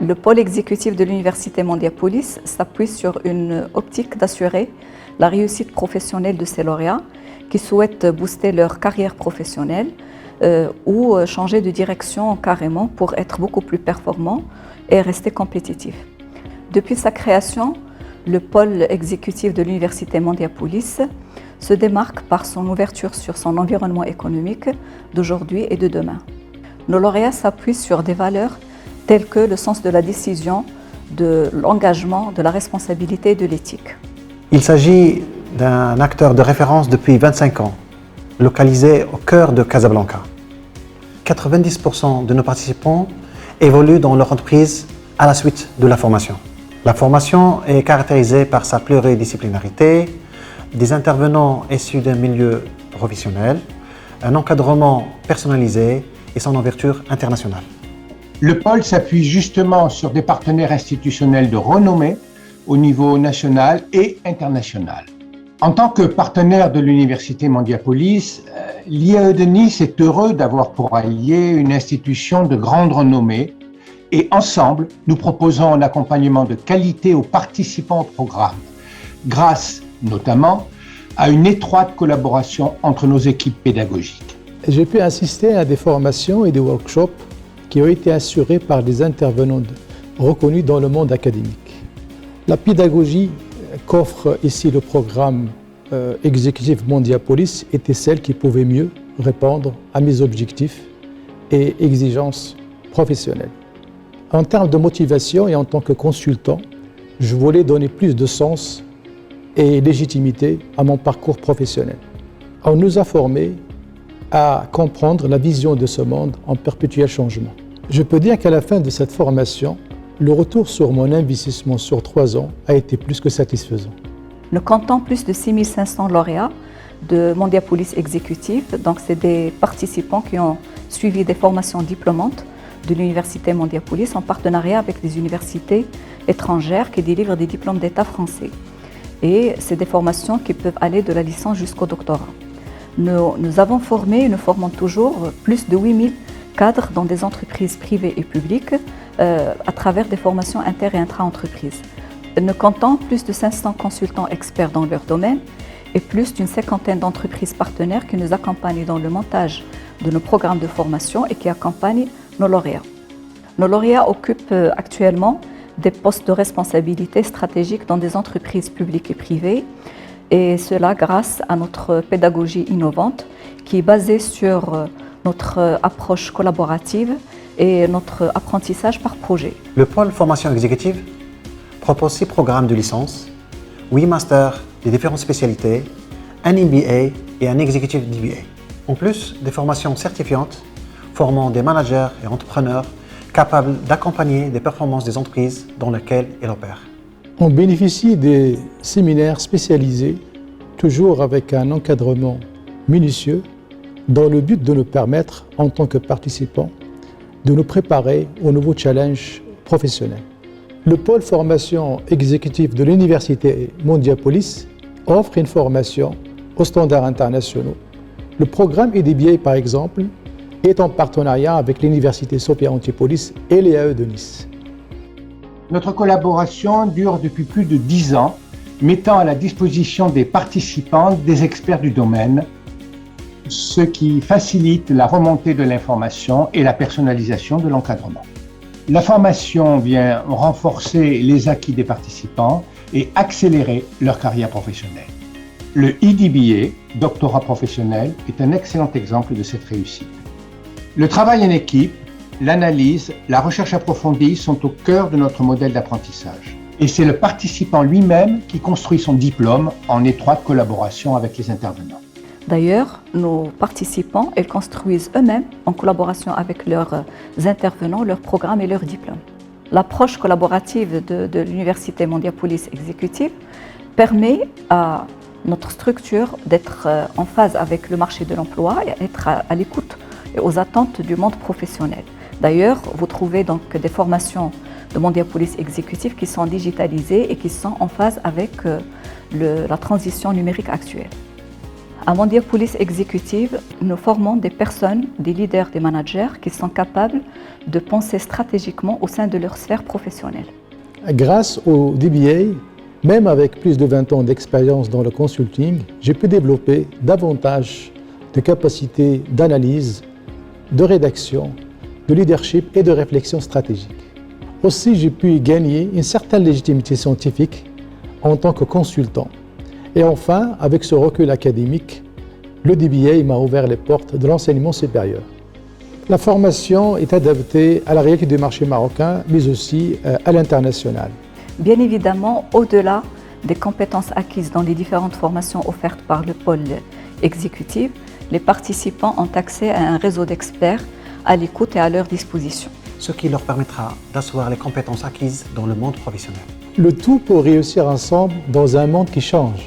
Le pôle exécutif de l'Université Mondiapolis s'appuie sur une optique d'assurer la réussite professionnelle de ses lauréats qui souhaitent booster leur carrière professionnelle ou changer de direction carrément pour être beaucoup plus performants et rester compétitifs. Depuis sa création, le pôle exécutif de l'Université Mondiapolis se démarque par son ouverture sur son environnement économique d'aujourd'hui et de demain. Nos lauréats s'appuient sur des valeurs telles que le sens de la décision, de l'engagement, de la responsabilité et de l'éthique. Il s'agit d'un acteur de référence depuis 25 ans, localisé au cœur de Casablanca. 90% de nos participants évoluent dans leur entreprise à la suite de la formation. La formation est caractérisée par sa pluridisciplinarité, des intervenants issus d'un milieu professionnel, un encadrement personnalisé et son ouverture internationale. Le pôle s'appuie justement sur des partenaires institutionnels de renommée au niveau national et international. En tant que partenaire de l'Université Mondiapolis, l'IAE de Nice est heureux d'avoir pour allié une institution de grande renommée et ensemble, nous proposons un accompagnement de qualité aux participants au programme, grâce notamment à une étroite collaboration entre nos équipes pédagogiques. J'ai pu assister à des formations et des workshops qui ont été assurés par des intervenants reconnus dans le monde académique. La pédagogie qu'offre ici le programme exécutif Mondiapolis était celle qui pouvait mieux répondre à mes objectifs et exigences professionnelles. En termes de motivation et en tant que consultant, je voulais donner plus de sens et légitimité à mon parcours professionnel. On nous a formés à comprendre la vision de ce monde en perpétuel changement. Je peux dire qu'à la fin de cette formation, le retour sur mon investissement sur 3 ans a été plus que satisfaisant. Nous comptons plus de 6500 lauréats de Mondiapolis Exécutif. Donc, c'est des participants qui ont suivi des formations diplômantes de l'Université Mondiapolis en partenariat avec des universités étrangères qui délivrent des diplômes d'État français. Et c'est des formations qui peuvent aller de la licence jusqu'au doctorat. Nous avons formé et nous formons toujours plus de 8000 cadres dans des entreprises privées et publiques à travers des formations inter- et intra-entreprises. Nous comptons plus de 500 consultants experts dans leur domaine et plus d'une 50aine d'entreprises partenaires qui nous accompagnent dans le montage de nos programmes de formation et qui accompagnent nos lauréats. Nos lauréats occupent actuellement des postes de responsabilité stratégique dans des entreprises publiques et privées, et cela grâce à notre pédagogie innovante qui est basée sur notre approche collaborative et notre apprentissage par projet. Le pôle formation exécutive propose 6 programmes de licence, 8 masters de différentes spécialités, un MBA et un Executive DBA. En plus des formations certifiantes formant des managers et entrepreneurs capables d'accompagner des performances des entreprises dans lesquelles ils opèrent. On bénéficie des séminaires spécialisés, toujours avec un encadrement minutieux, dans le but de nous permettre, en tant que participants, de nous préparer aux nouveaux challenges professionnels. Le pôle formation exécutive de l'Université Mondiapolis offre une formation aux standards internationaux. Le programme EDBA, par exemple, est en partenariat avec l'Université Sophia Antipolis et l'IAE de Nice. Notre collaboration dure depuis plus de 10 ans, mettant à la disposition des participants des experts du domaine, ce qui facilite la remontée de l'information et la personnalisation de l'encadrement. La formation vient renforcer les acquis des participants et accélérer leur carrière professionnelle. Le EDBA, doctorat professionnel, est un excellent exemple de cette réussite. Le travail en équipe, l'analyse, la recherche approfondie sont au cœur de notre modèle d'apprentissage. Et c'est le participant lui-même qui construit son diplôme en étroite collaboration avec les intervenants. D'ailleurs, nos participants, ils construisent eux-mêmes, en collaboration avec leurs intervenants, leurs programmes et leurs diplômes. L'approche collaborative de l'Université Mondiapolis Exécutive permet à notre structure d'être en phase avec le marché de l'emploi et être à l'écoute et aux attentes du monde professionnel. D'ailleurs, vous trouvez donc des formations de Mondiapolis Exécutive qui sont digitalisées et qui sont en phase avec la transition numérique actuelle. À Mondia Police Exécutive, nous formons des personnes, des leaders, des managers qui sont capables de penser stratégiquement au sein de leur sphère professionnelle. Grâce au DBA, même avec plus de 20 ans d'expérience dans le consulting, j'ai pu développer davantage de capacités d'analyse, de rédaction, de leadership et de réflexion stratégique. Aussi, j'ai pu gagner une certaine légitimité scientifique en tant que consultant. Et enfin, avec ce recul académique, le DBA m'a ouvert les portes de l'enseignement supérieur. La formation est adaptée à la réalité du marché marocain, mais aussi à l'international. Bien évidemment, au-delà des compétences acquises dans les différentes formations offertes par le pôle exécutif, les participants ont accès à un réseau d'experts à l'écoute et à leur disposition. Ce qui leur permettra d'asseoir les compétences acquises dans le monde professionnel. Le tout pour réussir ensemble dans un monde qui change.